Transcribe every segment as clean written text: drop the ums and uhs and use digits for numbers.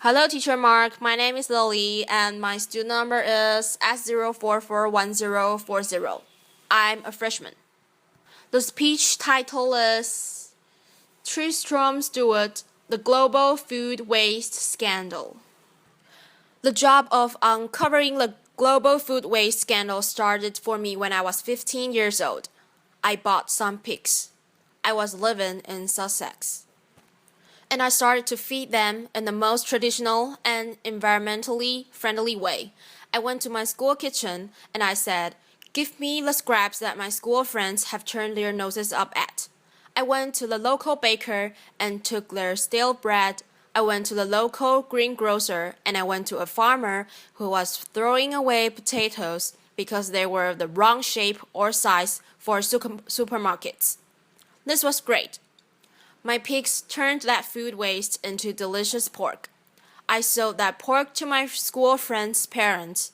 Hello, Teacher Mark. My name is Lily, and my student number is S0441040. I'm a freshman. The speech title is Tristram Stuart, the Global Food Waste Scandal. The job of uncovering the global food waste scandal started for me when I was 15 years old. I bought some pigs. I was living in Sussex. And I started to feed them in the most traditional and environmentally friendly way. I went to my school kitchen and I said, "Give me the scraps that my school friends have turned their noses up at." I went to the local baker and took their stale bread. I went to the local greengrocer and I went to a farmer who was throwing away potatoes because they were the wrong shape or size for supermarkets. This was great. My pigs turned that food waste into delicious pork. I sold that pork to my school friends' parents,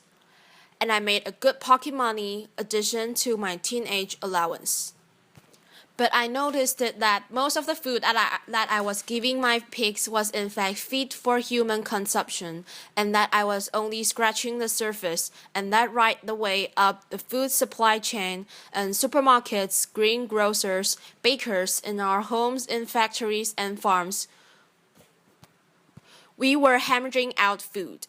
and I made a good pocket money addition to my teenage allowance. But I noticed that most of the food that I was giving my pigs was in fact fit for human consumption, and that I was only scratching the surface, and that right the way up the food supply chain and supermarkets, greengrocers, bakers in our homes, in factories and farms. We were hemorrhaging out food.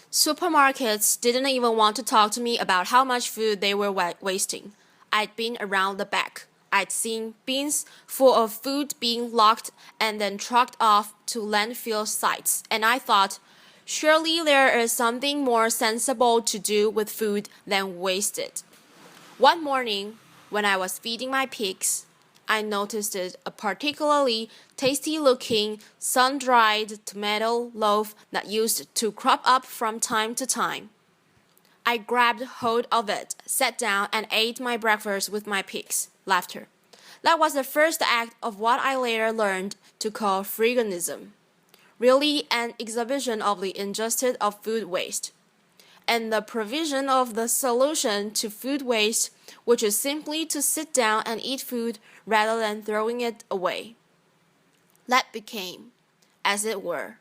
Supermarkets didn't even want to talk to me about how much food they were wasting. I'd been around the back. I'd seen bins full of food being locked and then trucked off to landfill sites, and I thought, surely there is something more sensible to do with food than waste it. One morning, when I was feeding my pigs, I noticed a particularly tasty-looking sun-dried tomato loaf that used to crop up from time to time. I grabbed hold of it, sat down, and ate my breakfast with my pigs. Laughter. That was the first act of what I later learned to call freeganism, really an exhibition of the injustice of food waste, and the provision of the solution to food waste, which is simply to sit down and eat food rather than throwing it away. That became, as it were,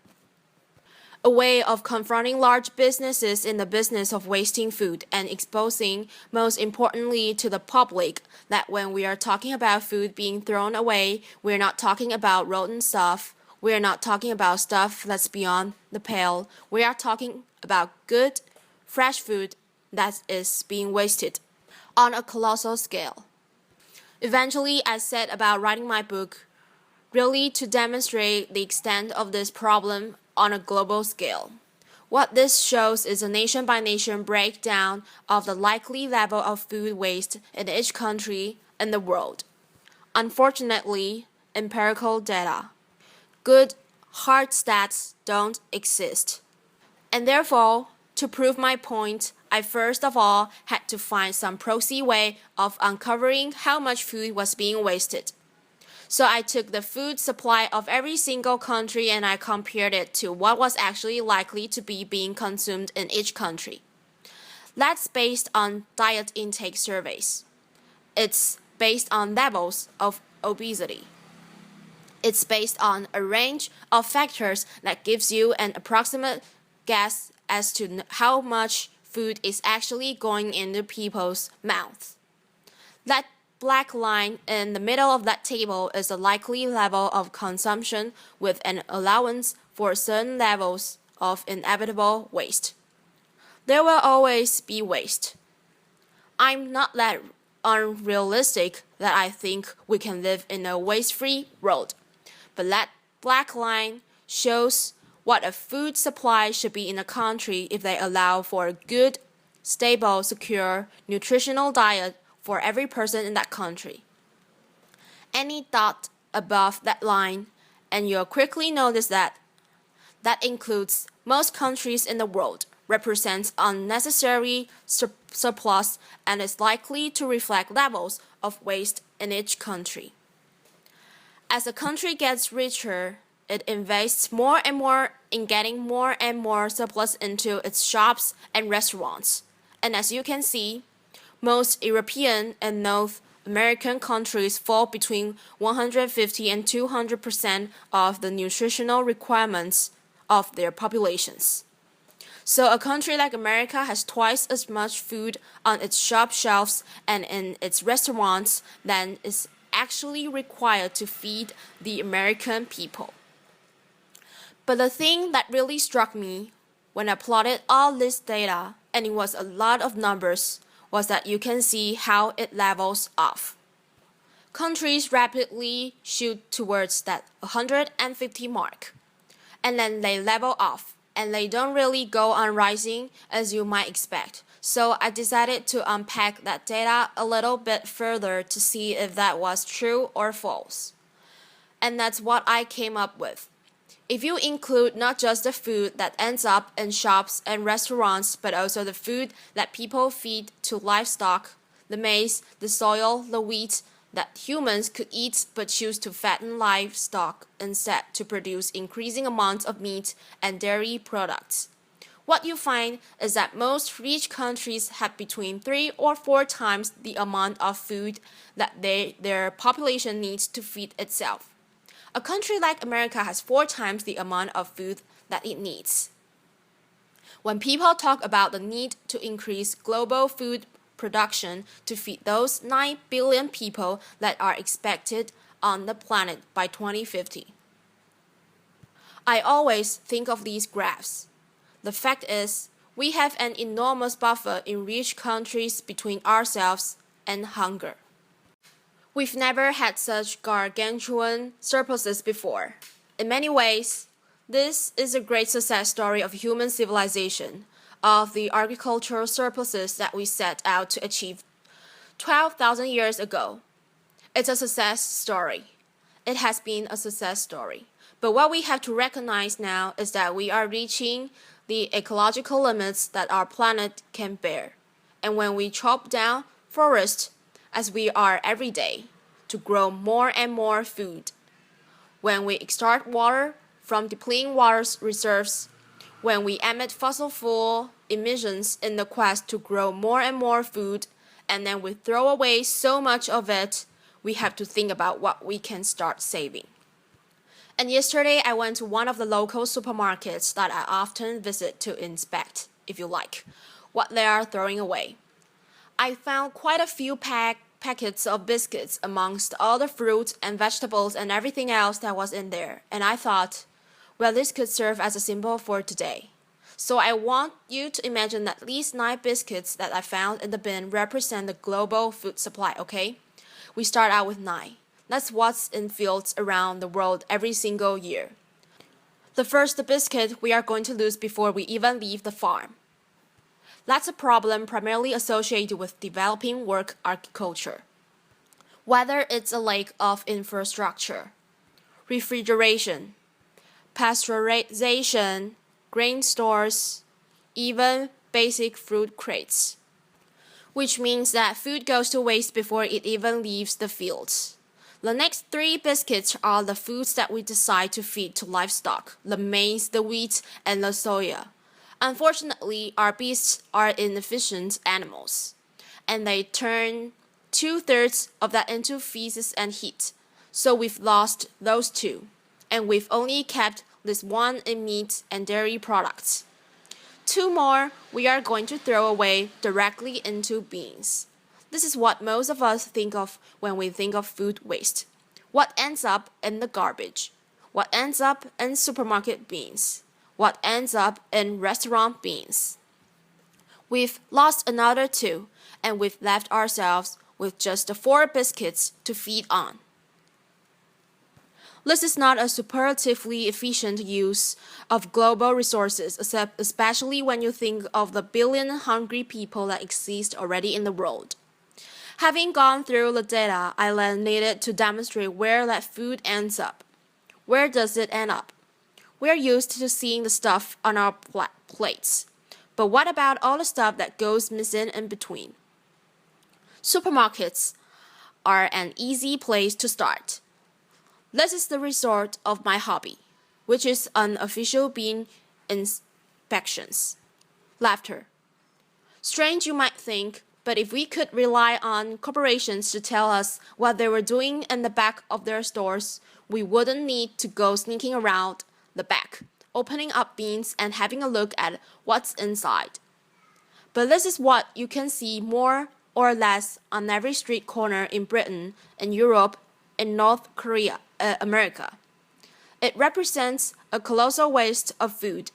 a way of confronting large businesses in the business of wasting food and exposing, most importantly to the public, that when we are talking about food being thrown away, we're not talking about rotten stuff, we're not talking about stuff that's beyond the pale, we are talking about good, fresh food that is being wasted on a colossal scale. Eventually, I set about writing my book, really to demonstrate the extent of this problem on a global scale. What this shows is a nation-by-nation breakdown of the likely level of food waste in each country in the world. Unfortunately, empirical data, good hard stats don't exist. And therefore, to prove my point, I first of all had to find some prosy way of uncovering how much food was being wasted. So I took the food supply of every single country and I compared it to what was actually likely to be being consumed in each country. That's based on diet intake surveys. It's based on levels of obesity. It's based on a range of factors that gives you an approximate guess as to how much food is actually going into people's mouths. That black line in the middle of that table is the likely level of consumption with an allowance for certain levels of inevitable waste. There will always be waste. I'm not that unrealistic that I think we can live in a waste-free world, but that black line shows what a food supply should be in a country if they allow for a good, stable, secure, nutritional diet for every person in that country. Any dot above that line, and you'll quickly notice that includes most countries in the world, represents unnecessary surplus, and is likely to reflect levels of waste in each country. As a country gets richer, it invests more and more in getting more and more surplus into its shops and restaurants. And as you can see, most European and North American countries fall between 150 and 200% of the nutritional requirements of their populations. So a country like America has twice as much food on its shop shelves and in its restaurants than is actually required to feed the American people. But the thing that really struck me when I plotted all this data, and it was a lot of numbers, was that you can see how it levels off. Countries rapidly shoot towards that 150 mark, and then they level off, and they don't really go on rising as you might expect. So I decided to unpack that data a little bit further to see if that was true or false. And that's what I came up with. If you include not just the food that ends up in shops and restaurants, but also the food that people feed to livestock, the maize, the soil, the wheat, that humans could eat but choose to fatten livestock instead to produce increasing amounts of meat and dairy products. What you find is that most rich countries have between 3 or 4 times the amount of food that their population needs to feed itself. A country like America has 4 times the amount of food that it needs. When people talk about the need to increase global food production to feed those 9 billion people that are expected on the planet by 2050. I always think of these graphs. The fact is, we have an enormous buffer in rich countries between ourselves and hunger. We've never had such gargantuan surpluses before. In many ways, this is a great success story of human civilization, of the agricultural surpluses that we set out to achieve 12,000 years ago. It's a success story. It has been a success story. But what we have to recognize now is that we are reaching the ecological limits that our planet can bear. And when we chop down forests, as we are every day, to grow more and more food, when we extract water from depleting water reserves, when we emit fossil fuel emissions in the quest to grow more and more food, and then we throw away so much of it, we have to think about what we can start saving. And yesterday I went to one of the local supermarkets that I often visit to inspect, if you like, what they are throwing away. I found quite a few packets of biscuits amongst all the fruit and vegetables and everything else that was in there, and I thought, well, this could serve as a symbol for today. So I want you to imagine that these 9 biscuits that I found in the bin represent the global food supply, okay? We start out with 9. That's what's in fields around the world every single year. The first biscuit we are going to lose before we even leave the farm. That's a problem primarily associated with developing world agriculture. Whether it's a lack of infrastructure, refrigeration, pasteurization, grain stores, even basic fruit crates, which means that food goes to waste before it even leaves the fields. The next 3 biscuits are the foods that we decide to feed to livestock, the maize, the wheat, and the soya. Unfortunately, our beasts are inefficient animals, and they turn 2/3 of that into feces and heat. So we've lost those 2, and we've only kept this 1 in meat and dairy products. 2 more we are going to throw away directly into beans. This is what most of us think of when we think of food waste. What ends up in the garbage? What ends up in supermarket bins? What ends up in restaurant bins? We've lost another 2, and we've left ourselves with just the 4 biscuits to feed on. This is not a superlatively efficient use of global resources, especially when you think of the billion hungry people that exist already in the world. Having gone through the data, I then needed to demonstrate where that food ends up. Where does it end up? We're used to seeing the stuff on our plates. But what about all the stuff that goes missing in between? Supermarkets are an easy place to start. This is the result of my hobby, which is unofficial bin inspections. Laughter. Strange you might think, but if we could rely on corporations to tell us what they were doing in the back of their stores, we wouldn't need to go sneaking around the back, opening up beans and having a look at what's inside. But this is what you can see more or less on every street corner in Britain, in Europe, in North America. It represents a colossal waste of food.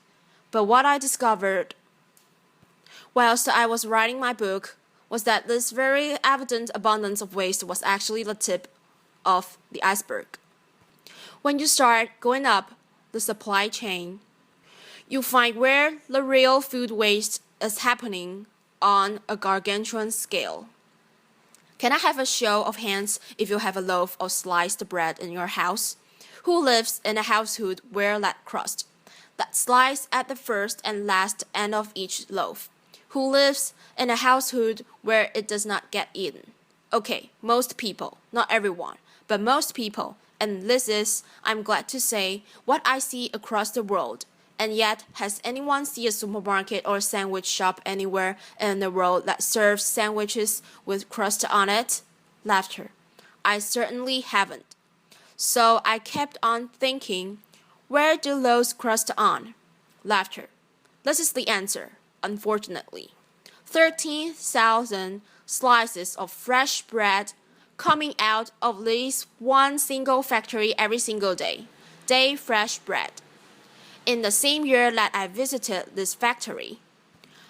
But what I discovered whilst I was writing my book was that this very evident abundance of waste was actually the tip of the iceberg. When you start going up the supply chain, you find where the real food waste is happening on a gargantuan scale. Can I have a show of hands if you have a loaf of sliced bread in your house? Who lives in a household where that crust, that slice at the first and last end of each loaf? Who lives in a household where it does not get eaten? Okay, most people, not everyone, but most people, and this is, I'm glad to say, what I see across the world. And yet, has anyone seen a supermarket or sandwich shop anywhere in the world that serves sandwiches with crust on it? Laughter. I certainly haven't. So I kept on thinking, where do those crust on? Laughter. This is the answer, unfortunately. 13,000 slices of fresh bread coming out of least one single factory every single day. Day fresh bread. In the same year that I visited this factory,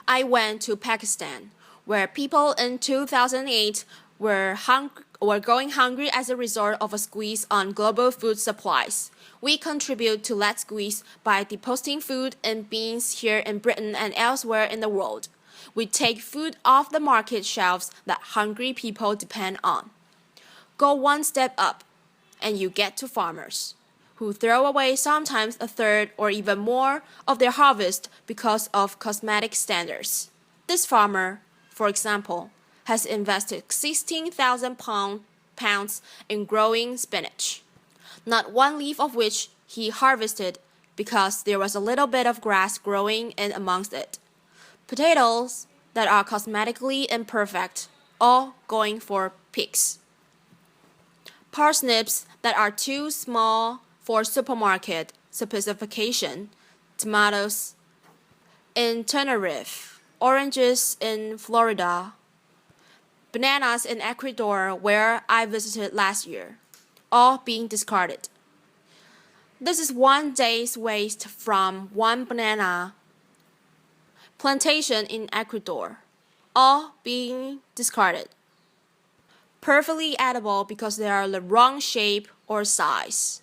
I went to Pakistan, where people in 2008 were going hungry as a result of a squeeze on global food supplies. We contribute to that squeeze by depositing food and beans here in Britain and elsewhere in the world. We take food off the market shelves that hungry people depend on. Go one step up, and you get to farmers, who throw away sometimes a third or even more of their harvest because of cosmetic standards. This farmer, for example, has invested 16,000 pounds in growing spinach, not one leaf of which he harvested because there was a little bit of grass growing in amongst it. Potatoes that are cosmetically imperfect, all going for pigs. Parsnips that are too small for supermarket specification, tomatoes in Tenerife, oranges in Florida, bananas in Ecuador where I visited last year, all being discarded. This is one day's waste from one banana plantation in Ecuador, all being discarded. Perfectly edible because they are the wrong shape or size.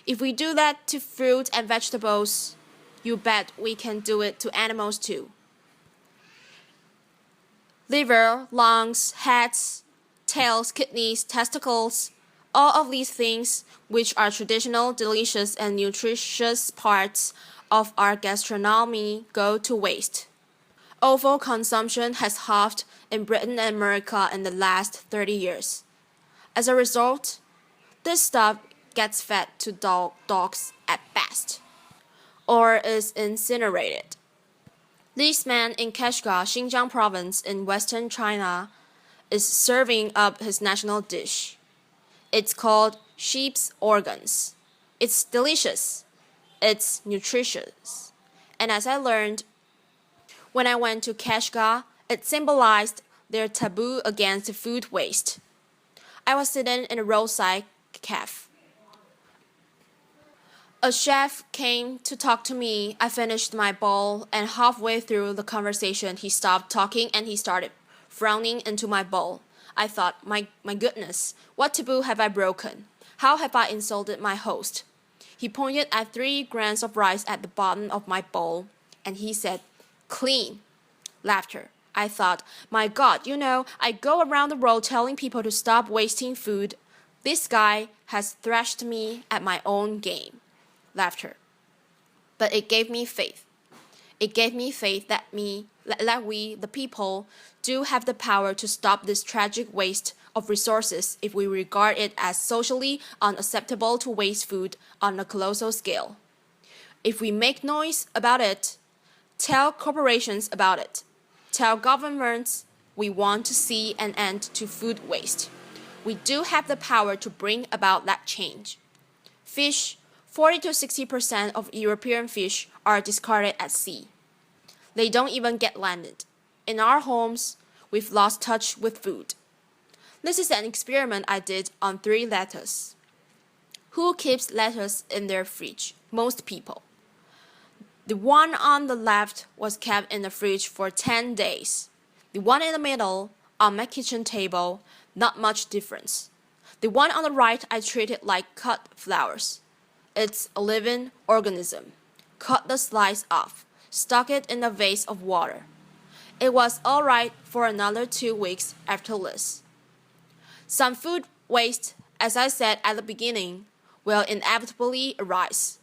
If we do that to fruit and vegetables, you bet we can do it to animals too. Liver, lungs, heads, tails, kidneys, testicles, all of these things, which are traditional, delicious, and nutritious parts of our gastronomy, go to waste. Offal consumption has halved in Britain and America in the last 30 years. As a result, this stuff gets fed to dogs at best, or is incinerated. This man in Kashgar, Xinjiang province in western China, is serving up his national dish. It's called sheep's organs. It's delicious. It's nutritious. And as I learned, when I went to Kashgar, it symbolized their taboo against food waste. I was sitting in a roadside cafe. A chef came to talk to me. I finished my bowl, and halfway through the conversation, he stopped talking and he started frowning into my bowl. I thought, my goodness, what taboo have I broken? How have I insulted my host? He pointed at 3 grains of rice at the bottom of my bowl, and he said, "Clean." Laughter. I thought, my God, I go around the world telling people to stop wasting food. This guy has thrashed me at my own game. Laughter. But it gave me faith. It gave me faith that we, the people, do have the power to stop this tragic waste of resources if we regard it as socially unacceptable to waste food on a colossal scale. If we make noise about it, tell corporations about it, tell governments we want to see an end to food waste, we do have the power to bring about that change. Fish, 40 to 60% of European fish are discarded at sea. They don't even get landed. In our homes, we've lost touch with food. This is an experiment I did on 3 lettuce. Who keeps lettuce in their fridge? Most people. The one on the left was kept in the fridge for 10 days. The one in the middle, on my kitchen table, not much difference. The one on the right I treated like cut flowers. It's a living organism. Cut the slice off, stuck it in a vase of water. It was all right for another 2 weeks after this. Some food waste, as I said at the beginning, will inevitably arise.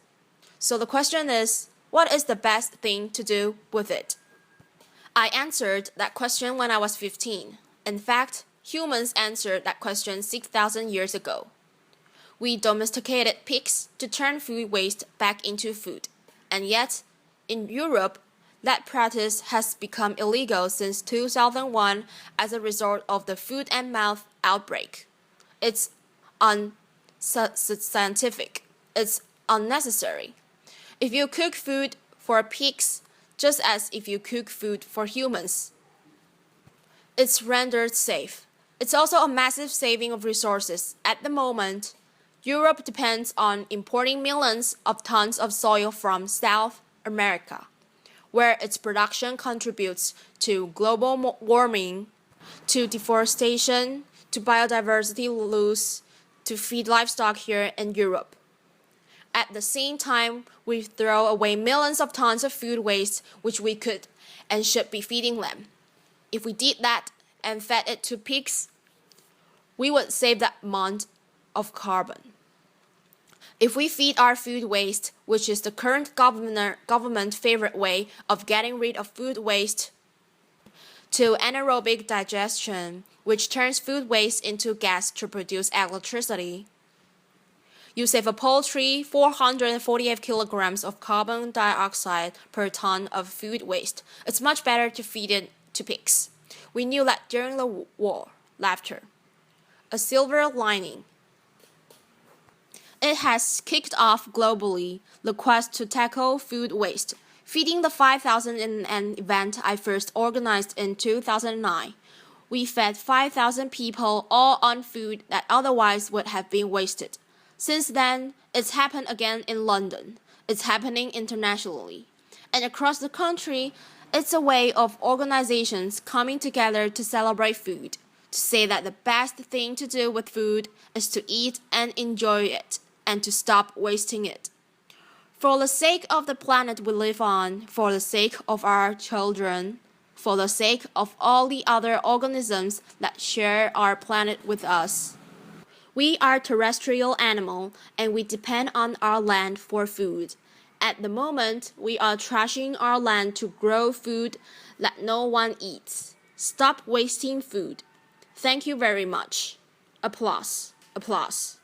So the question is, what is the best thing to do with it? I answered that question when I was 15. In fact, humans answered that question 6,000 years ago. We domesticated pigs to turn food waste back into food. And yet, in Europe, that practice has become illegal since 2001 as a result of the foot and mouth outbreak. It's unscientific. It's unnecessary. If you cook food for pigs, just as if you cook food for humans, it's rendered safe. It's also a massive saving of resources. At the moment, Europe depends on importing millions of tons of soil from South America, where its production contributes to global warming, to deforestation, to biodiversity loss, to feed livestock here in Europe. At the same time, we throw away millions of tons of food waste which we could and should be feeding them. If we did that and fed it to pigs, we would save that amount of carbon. If we feed our food waste, which is the current government favorite way of getting rid of food waste, to anaerobic digestion, which turns food waste into gas to produce electricity, you save a paltry 448 kilograms of carbon dioxide per ton of food waste. It's much better to feed it to pigs. We knew that during the war. Laughter. A silver lining. It has kicked off globally the quest to tackle food waste. Feeding the 5,000 in an event I first organized in 2009. We fed 5,000 people all on food that otherwise would have been wasted. Since then, it's happened again in London. It's happening internationally. And across the country, it's a way of organizations coming together to celebrate food, to say that the best thing to do with food is to eat and enjoy it, and to stop wasting it. For the sake of the planet we live on, for the sake of our children, for the sake of all the other organisms that share our planet with us. We are terrestrial animal and we depend on our land for food. At the moment, we are trashing our land to grow food that no one eats. Stop wasting food. Thank you very much. Applause. Applause.